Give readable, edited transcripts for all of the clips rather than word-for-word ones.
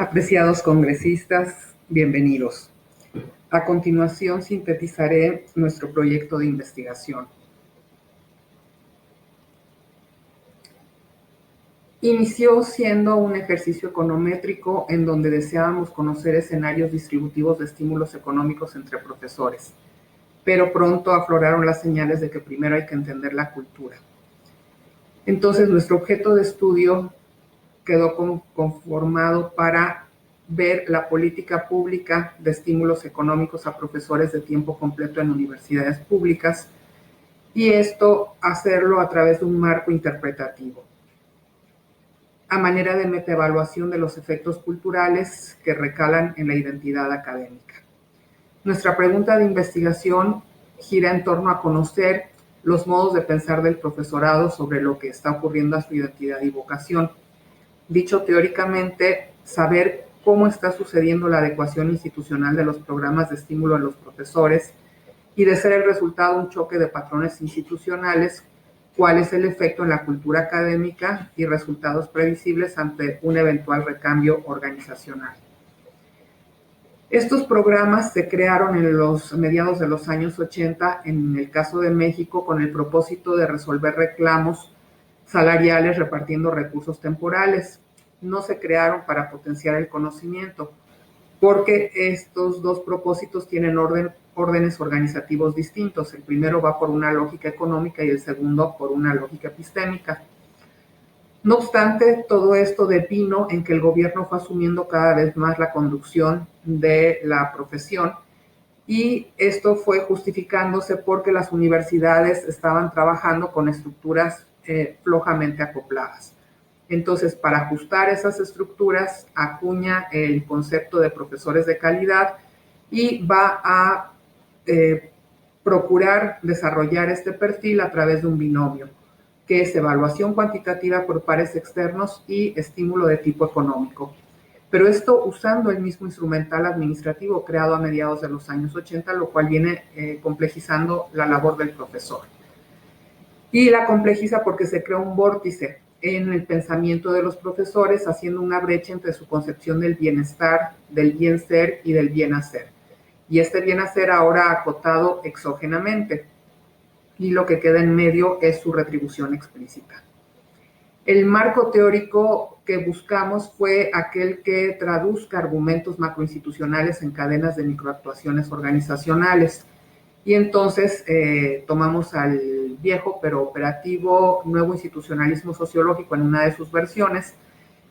Apreciados congresistas, bienvenidos. A continuación sintetizaré nuestro proyecto de investigación. Inició siendo un ejercicio econométrico en donde deseábamos conocer escenarios distributivos de estímulos económicos entre profesores, pero pronto afloraron las señales de que primero hay que entender la cultura. Entonces, nuestro objeto de estudio quedó conformado para ver la política pública de estímulos económicos a profesores de tiempo completo en universidades públicas y esto hacerlo a través de un marco interpretativo, a manera de metaevaluación de los efectos culturales que recalan en la identidad académica. Nuestra pregunta de investigación gira en torno a conocer los modos de pensar del profesorado sobre lo que está ocurriendo a su identidad y vocación. Dicho teóricamente, saber cómo está sucediendo la adecuación institucional de los programas de estímulo a los profesores y de ser el resultado un choque de patrones institucionales, cuál es el efecto en la cultura académica y resultados previsibles ante un eventual recambio organizacional. Estos programas se crearon en los mediados de los años 80, en el caso de México, con el propósito de resolver reclamos salariales repartiendo recursos temporales. No se crearon para potenciar el conocimiento, porque estos dos propósitos tienen órdenes organizativos distintos. El primero va por una lógica económica y el segundo por una lógica epistémica. No obstante, todo esto devino en que el gobierno fue asumiendo cada vez más la conducción de la profesión y esto fue justificándose porque las universidades estaban trabajando con estructuras flojamente acopladas. Entonces, para ajustar esas estructuras, acuña el concepto de profesores de calidad y va a procurar desarrollar este perfil a través de un binomio, que es evaluación cuantitativa por pares externos y estímulo de tipo económico. Pero esto usando el mismo instrumental administrativo creado a mediados de los años 80, lo cual viene complejizando la labor del profesor. Y la complejiza porque se crea un vórtice en el pensamiento de los profesores, haciendo una brecha entre su concepción del bienestar, del bien ser y del bien hacer. Y este bien hacer ahora acotado exógenamente, y lo que queda en medio es su retribución explícita. El marco teórico que buscamos fue aquel que traduzca argumentos macroinstitucionales en cadenas de microactuaciones organizacionales. Y entonces tomamos al viejo pero operativo nuevo institucionalismo sociológico en una de sus versiones,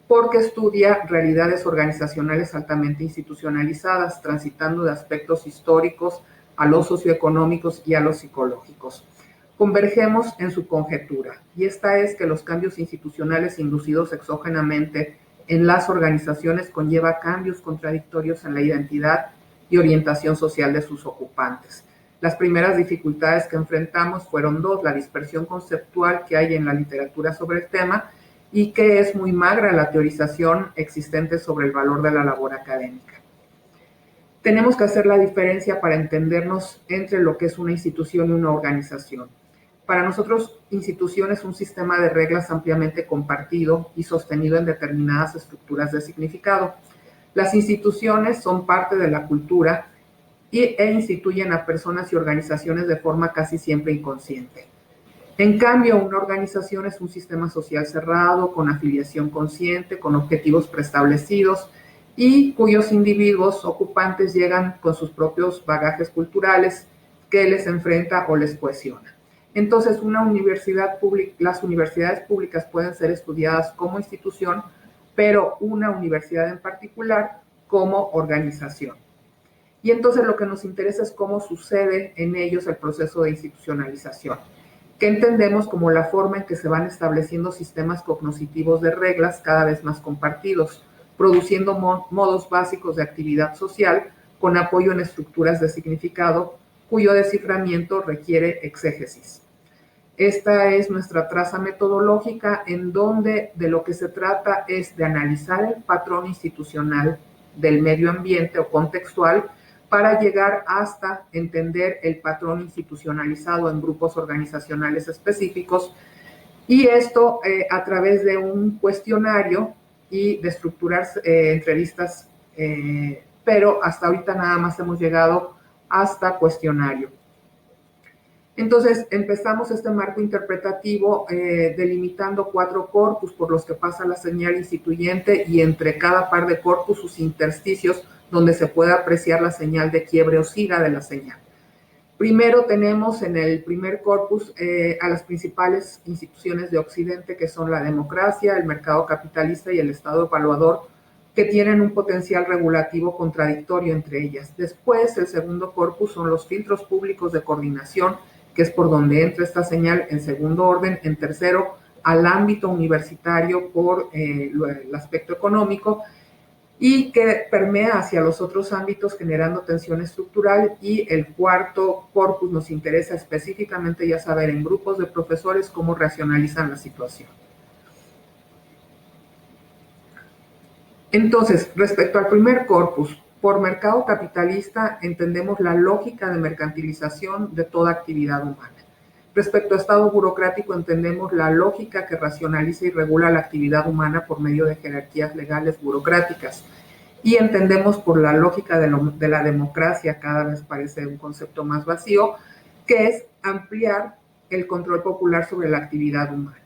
porque estudia realidades organizacionales altamente institucionalizadas, transitando de aspectos históricos a los socioeconómicos y a los psicológicos. Convergemos en su conjetura, y esta es que los cambios institucionales inducidos exógenamente en las organizaciones conlleva cambios contradictorios en la identidad y orientación social de sus ocupantes. Las primeras dificultades que enfrentamos fueron dos: la dispersión conceptual que hay en la literatura sobre el tema y que es muy magra la teorización existente sobre el valor de la labor académica. Tenemos que hacer la diferencia para entendernos entre lo que es una institución y una organización. Para nosotros, institución es un sistema de reglas ampliamente compartido y sostenido en determinadas estructuras de significado. Las instituciones son parte de la cultura e instituyen a personas y organizaciones de forma casi siempre inconsciente. En cambio, una organización es un sistema social cerrado, con afiliación consciente, con objetivos preestablecidos y cuyos individuos ocupantes llegan con sus propios bagajes culturales que les enfrenta o les cohesiona. Entonces, las universidades públicas pueden ser estudiadas como institución, pero una universidad en particular como organización. Y entonces lo que nos interesa es cómo sucede en ellos el proceso de institucionalización, que entendemos como la forma en que se van estableciendo sistemas cognitivos de reglas cada vez más compartidos, produciendo modos básicos de actividad social con apoyo en estructuras de significado cuyo desciframiento requiere exégesis. Esta es nuestra traza metodológica, en donde de lo que se trata es de analizar el patrón institucional del medio ambiente o contextual para llegar hasta entender el patrón institucionalizado en grupos organizacionales específicos, y esto a través de un cuestionario y de estructurar entrevistas, pero hasta ahorita nada más hemos llegado hasta cuestionario. Entonces empezamos este marco interpretativo delimitando 4 corpus por los que pasa la señal instituyente y entre cada par de corpus sus intersticios donde se puede apreciar la señal de quiebre o siga de la señal. Primero tenemos en el primer corpus a las principales instituciones de Occidente, que son la democracia, el mercado capitalista y el Estado evaluador, que tienen un potencial regulativo contradictorio entre ellas. Después, el segundo corpus son los filtros públicos de coordinación, que es por donde entra esta señal en segundo orden. En tercero, al ámbito universitario por el aspecto económico, y que permea hacia los otros ámbitos generando tensión estructural. Y el cuarto corpus nos interesa específicamente ya saber en grupos de profesores cómo racionalizan la situación. Entonces, respecto al primer corpus, por mercado capitalista entendemos la lógica de mercantilización de toda actividad humana. Respecto a Estado burocrático entendemos la lógica que racionaliza y regula la actividad humana por medio de jerarquías legales burocráticas. Y entendemos por la lógica de la democracia, cada vez parece un concepto más vacío, que es ampliar el control popular sobre la actividad humana.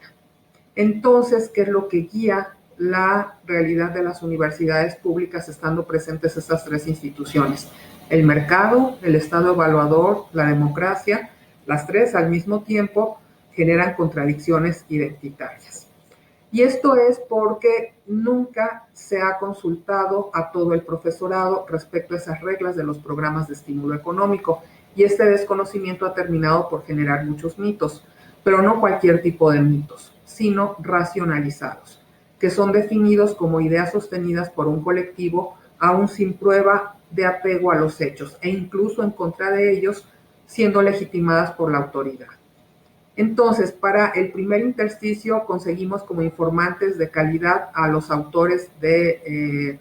Entonces, ¿qué es lo que guía la realidad de las universidades públicas estando presentes estas 3 instituciones? El mercado, el Estado evaluador, la democracia. Las 3 al mismo tiempo generan contradicciones identitarias. Y esto es porque nunca se ha consultado a todo el profesorado respecto a esas reglas de los programas de estímulo económico, y este desconocimiento ha terminado por generar muchos mitos, pero no cualquier tipo de mitos, sino racionalizados, que son definidos como ideas sostenidas por un colectivo aún sin prueba de apego a los hechos e incluso en contra de ellos, siendo legitimadas por la autoridad. Entonces, para el primer intersticio conseguimos como informantes de calidad a los autores de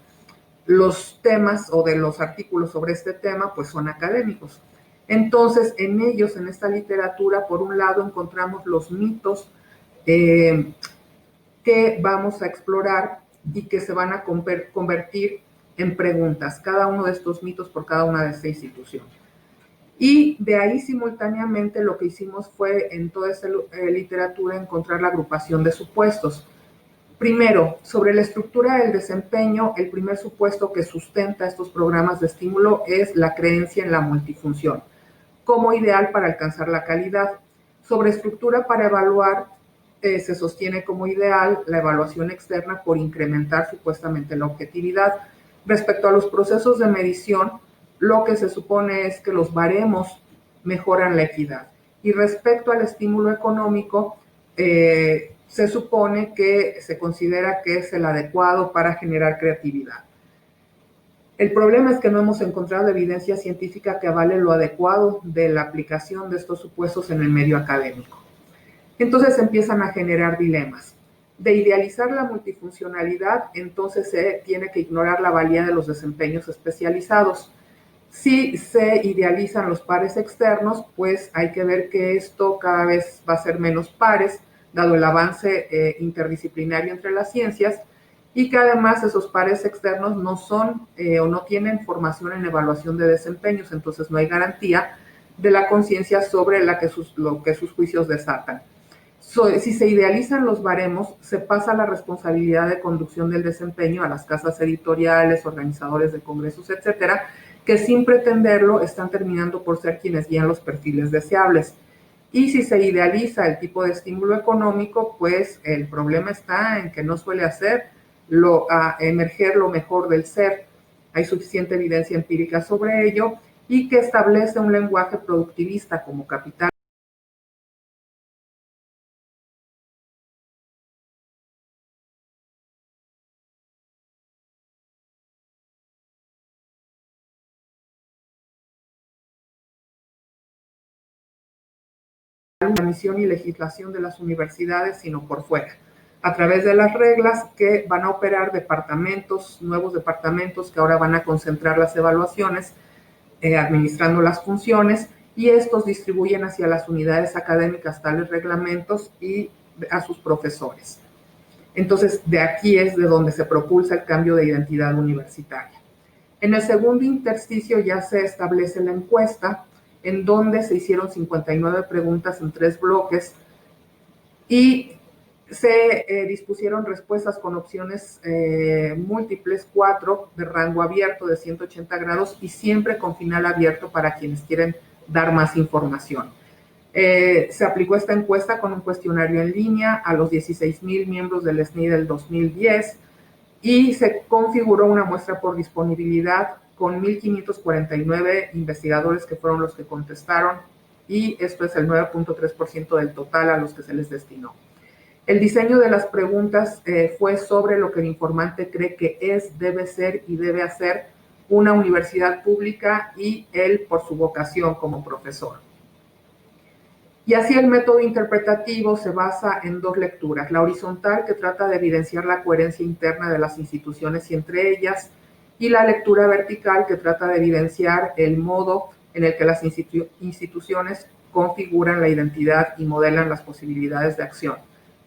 los temas o de los artículos sobre este tema, pues son académicos. Entonces, en ellos, en esta literatura, por un lado encontramos los mitos que vamos a explorar y que se van a convertir en preguntas, cada uno de estos mitos por cada una de estas instituciones. Y de ahí simultáneamente lo que hicimos fue en toda esa literatura encontrar la agrupación de supuestos. Primero, sobre la estructura del desempeño, el primer supuesto que sustenta estos programas de estímulo es la creencia en la multifunción como ideal para alcanzar la calidad. Sobre estructura para evaluar, se sostiene como ideal la evaluación externa por incrementar supuestamente la objetividad. Respecto a los procesos de medición, lo que se supone es que los baremos mejoran la equidad. Y respecto al estímulo económico, se supone que se considera que es el adecuado para generar creatividad. El problema es que no hemos encontrado evidencia científica que avale lo adecuado de la aplicación de estos supuestos en el medio académico. Entonces empiezan a generar dilemas. De idealizar la multifuncionalidad, entonces se tiene que ignorar la valía de los desempeños especializados. Si se idealizan los pares externos, pues hay que ver que esto cada vez va a ser menos pares, dado el avance interdisciplinario entre las ciencias, y que además esos pares externos no son o no tienen formación en evaluación de desempeños, entonces no hay garantía de la conciencia sobre lo que sus juicios desatan. Si se idealizan los baremos, se pasa la responsabilidad de conducción del desempeño a las casas editoriales, organizadores de congresos, etcétera, que sin pretenderlo están terminando por ser quienes guían los perfiles deseables. Y si se idealiza el tipo de estímulo económico, pues el problema está en que no suele emerger lo mejor del ser. Hay suficiente evidencia empírica sobre ello y que establece un lenguaje productivista como capital. La misión y legislación de las universidades, sino por fuera, a través de las reglas que van a operar nuevos departamentos que ahora van a concentrar las evaluaciones, administrando las funciones, y estos distribuyen hacia las unidades académicas tales reglamentos y a sus profesores. Entonces, de aquí es de donde se propulsa el cambio de identidad universitaria. En el segundo intersticio ya se establece la encuesta, en donde se hicieron 59 preguntas en 3 bloques y se dispusieron respuestas con opciones múltiples, 4 de rango abierto de 180 grados y siempre con final abierto para quienes quieren dar más información. Se aplicó esta encuesta con un cuestionario en línea a los 16,000 miembros del SNI del 2010 y se configuró una muestra por disponibilidad con 1,549 investigadores que fueron los que contestaron, y esto es el 9.3% del total a los que se les destinó. El diseño de las preguntas fue sobre lo que el informante cree que es, debe ser y debe hacer una universidad pública y él por su vocación como profesor. Y así el método interpretativo se basa en 2 lecturas. La horizontal, que trata de evidenciar la coherencia interna de las instituciones y entre ellas, y la lectura vertical, que trata de evidenciar el modo en el que las instituciones configuran la identidad y modelan las posibilidades de acción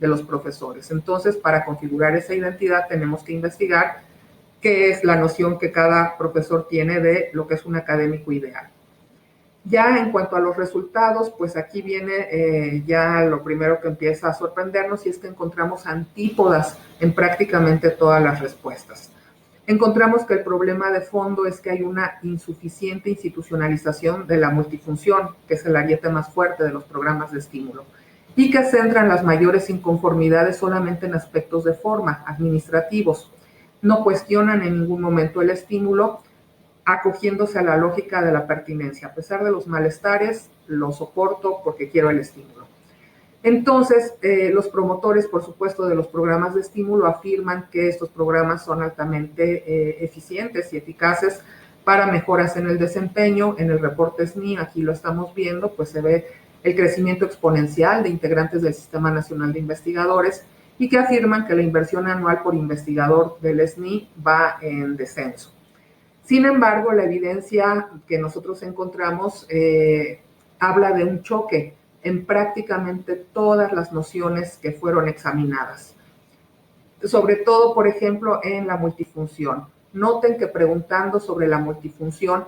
de los profesores. Entonces, para configurar esa identidad tenemos que investigar qué es la noción que cada profesor tiene de lo que es un académico ideal. Ya en cuanto a los resultados, pues aquí viene ya lo primero que empieza a sorprendernos, y es que encontramos antípodas en prácticamente todas las respuestas. Encontramos que el problema de fondo es que hay una insuficiente institucionalización de la multifunción, que es el ariete más fuerte de los programas de estímulo, y que centran las mayores inconformidades solamente en aspectos de forma, administrativos. No cuestionan en ningún momento el estímulo, acogiéndose a la lógica de la pertinencia. A pesar de los malestares, lo soporto porque quiero el estímulo. Entonces, los promotores, por supuesto, de los programas de estímulo afirman que estos programas son altamente eficientes y eficaces para mejoras en el desempeño. En el reporte SNI, aquí lo estamos viendo, pues se ve el crecimiento exponencial de integrantes del Sistema Nacional de Investigadores, y que afirman que la inversión anual por investigador del SNI va en descenso. Sin embargo, la evidencia que nosotros encontramos habla de un choque en prácticamente todas las nociones que fueron examinadas. Sobre todo, por ejemplo, en la multifunción. Noten que preguntando sobre la multifunción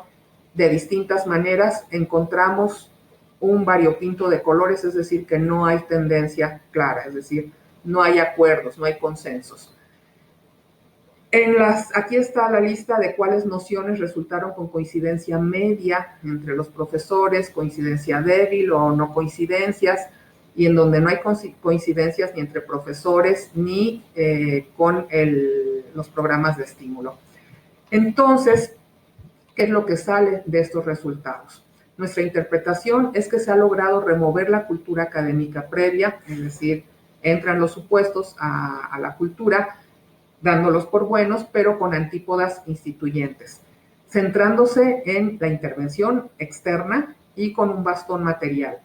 de distintas maneras encontramos un variopinto de colores, es decir, que no hay tendencia clara, es decir, no hay acuerdos, no hay consensos. Aquí está la lista de cuáles nociones resultaron con coincidencia media entre los profesores, coincidencia débil o no coincidencias, y en donde no hay coincidencias ni entre profesores ni con los programas de estímulo. Entonces, ¿qué es lo que sale de estos resultados? Nuestra interpretación es que se ha logrado remover la cultura académica previa, es decir, entran los supuestos a la cultura, dándolos por buenos, pero con antípodas instituyentes, centrándose en la intervención externa y con un bastón material.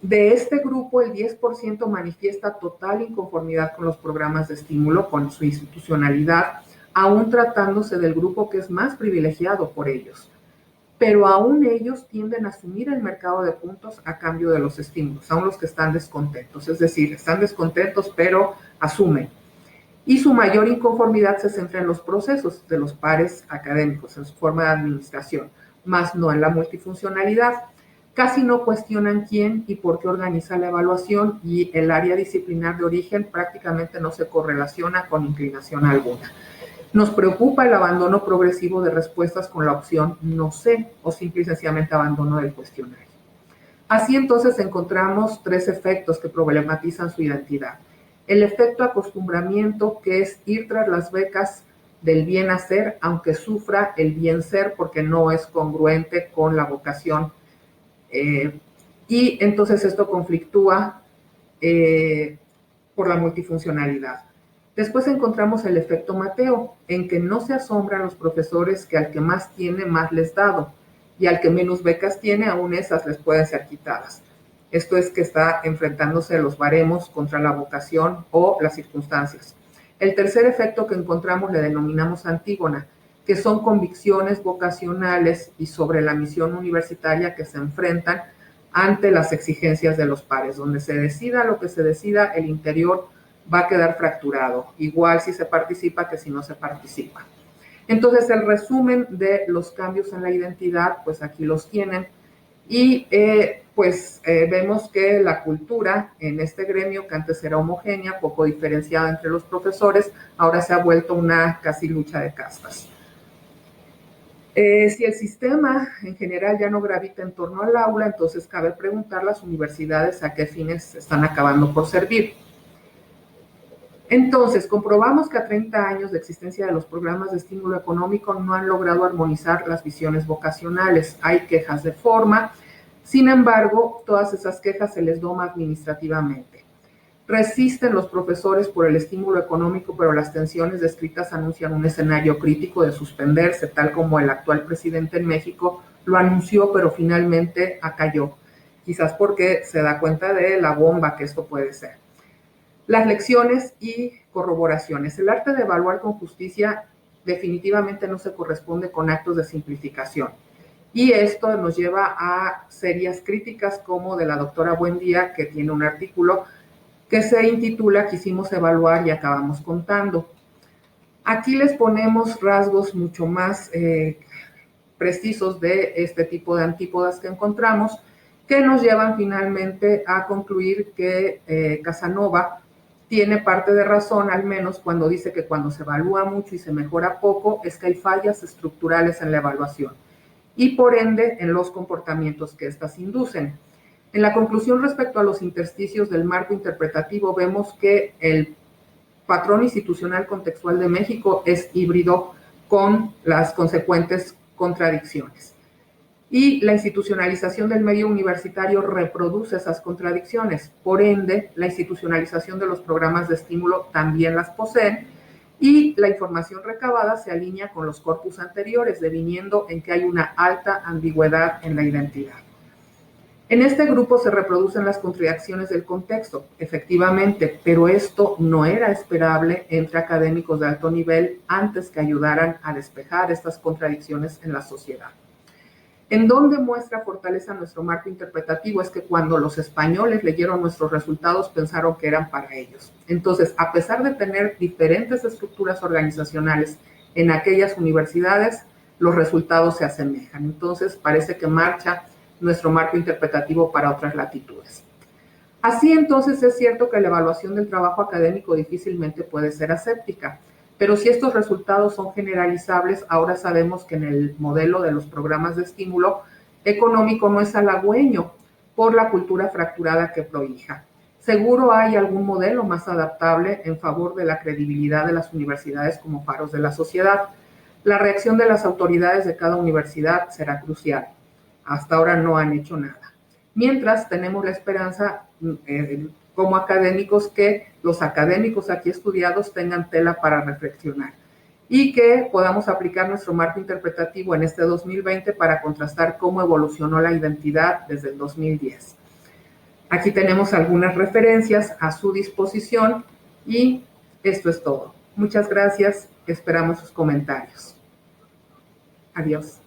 De este grupo, el 10% manifiesta total inconformidad con los programas de estímulo, con su institucionalidad, aún tratándose del grupo que es más privilegiado por ellos. Pero aún ellos tienden a asumir el mercado de puntos a cambio de los estímulos, aún los que están descontentos. Es decir, están descontentos, pero asumen. Y su mayor inconformidad se centra en los procesos de los pares académicos, en su forma de administración, más no en la multifuncionalidad. Casi no cuestionan quién y por qué organiza la evaluación, y el área disciplinar de origen prácticamente no se correlaciona con inclinación alguna. Nos preocupa el abandono progresivo de respuestas con la opción no sé, o simple y sencillamente abandono del cuestionario. Así entonces encontramos 3 efectos que problematizan su identidad. El efecto acostumbramiento, que es ir tras las becas del bien hacer, aunque sufra el bien ser, porque no es congruente con la vocación. Y entonces esto conflictúa por la multifuncionalidad. Después encontramos el efecto Mateo, en que no se asombran los profesores que al que más tiene, más les dado, y al que menos becas tiene, aún esas les pueden ser quitadas. Esto es que está enfrentándose a los baremos contra la vocación o las circunstancias. El tercer efecto que encontramos le denominamos antígona, que son convicciones vocacionales y sobre la misión universitaria que se enfrentan ante las exigencias de los pares. Donde se decida lo que se decida, el interior va a quedar fracturado, igual si se participa que si no se participa. Entonces, el resumen de los cambios en la identidad, pues aquí los tienen. Y vemos que la cultura en este gremio, que antes era homogénea, poco diferenciada entre los profesores, ahora se ha vuelto una casi lucha de castas. Si el sistema en general ya no gravita en torno al aula, entonces cabe preguntar a las universidades a qué fines están acabando por servir. Entonces, comprobamos que a 30 años de existencia de los programas de estímulo económico no han logrado armonizar las visiones vocacionales. Hay quejas de forma, sin embargo, todas esas quejas se les doma administrativamente. Resisten los profesores por el estímulo económico, pero las tensiones descritas anuncian un escenario crítico de suspenderse, tal como el actual presidente en México lo anunció, pero finalmente acalló, quizás porque se da cuenta de la bomba que esto puede ser. Las lecciones y corroboraciones. El arte de evaluar con justicia definitivamente no se corresponde con actos de simplificación. Y esto nos lleva a serias críticas como de la doctora Buendía, que tiene un artículo que se intitula Quisimos evaluar y acabamos contando. Aquí les ponemos rasgos mucho más precisos de este tipo de antípodas que encontramos, que nos llevan finalmente a concluir que Casanova tiene parte de razón, al menos cuando dice que cuando se evalúa mucho y se mejora poco, es que hay fallas estructurales en la evaluación y por ende en los comportamientos que éstas inducen. En la conclusión respecto a los intersticios del marco interpretativo, vemos que el patrón institucional contextual de México es híbrido con las consecuentes contradicciones. Y la institucionalización del medio universitario reproduce esas contradicciones. Por ende, la institucionalización de los programas de estímulo también las poseen y la información recabada se alinea con los corpus anteriores, deviniendo en que hay una alta ambigüedad en la identidad. En este grupo se reproducen las contradicciones del contexto, efectivamente, pero esto no era esperable entre académicos de alto nivel antes que ayudaran a despejar estas contradicciones en la sociedad. En donde muestra fortaleza nuestro marco interpretativo es que cuando los españoles leyeron nuestros resultados pensaron que eran para ellos. Entonces, a pesar de tener diferentes estructuras organizacionales en aquellas universidades, los resultados se asemejan. Entonces, parece que marcha nuestro marco interpretativo para otras latitudes. Así entonces es cierto que la evaluación del trabajo académico difícilmente puede ser aséptica, pero si estos resultados son generalizables, ahora sabemos que en el modelo de los programas de estímulo económico no es halagüeño por la cultura fracturada que prohija. Seguro hay algún modelo más adaptable en favor de la credibilidad de las universidades como faros de la sociedad. La reacción de las autoridades de cada universidad será crucial. Hasta ahora no han hecho nada. Mientras tenemos la esperanza como académicos que los académicos aquí estudiados tengan tela para reflexionar y que podamos aplicar nuestro marco interpretativo en este 2020 para contrastar cómo evolucionó la identidad desde el 2010. Aquí tenemos algunas referencias a su disposición y esto es todo. Muchas gracias, esperamos sus comentarios. Adiós.